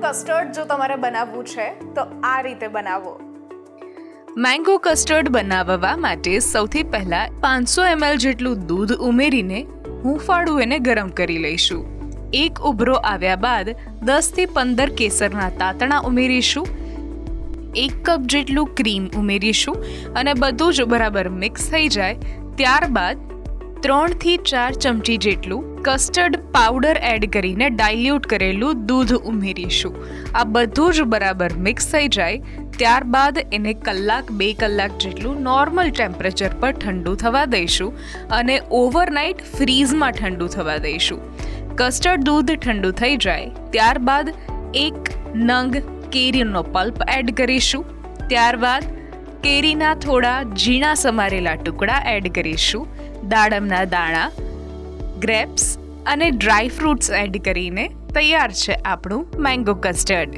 Custard જો તમારે બનાવવું છે તો આ રીતે બનાવો. મેંગો કસ્ટર્ડ બનાવવા માટે સૌથી પહેલાં 500 ml જેટલું દૂધ ઉમેરીને હૂંફાળું એને ગરમ કરી લઈશું. એક ઉભરો આવ્યા બાદ 10 થી 15 કેસરના તાતણા ઉમેરીશું. 1 કપ જેટલું ક્રીમ ઉમેરીશું અને બધું જ બરાબર મિક્સ થઈ જાય ત્યારબાદ 3 થી 4 ચમચી જેટલું કસ્ટર્ડ પાવડર એડ કરીને ડાયલ્યુટ કરેલું દૂધ ઉમેરીશું. આ બધું જ બરાબર મિક્સ થઈ જાય ત્યારબાદ એને 1-2 કલાક જેટલું નોર્મલ ટેમ્પરેચર પર ઠંડુ થવા દઈશું અને ઓવરનાઇટ ફ્રીઝમાં ઠંડુ થવા દઈશું. કસ્ટર્ડ દૂધ ઠંડુ થઈ જાય ત્યારબાદ 1 નંગ કેરીનો પલ્પ એડ કરીશું. ત્યારબાદ કેરીના થોડા ઝીણા સમારેલા ટુકડા એડ કરીશું. દાડમના દાણા, ગ્રેપ્સ અને ડ્રાય ફ્રૂટ્સ એડ કરીને તૈયાર છે આપણું મેંગો કસ્ટર્ડ.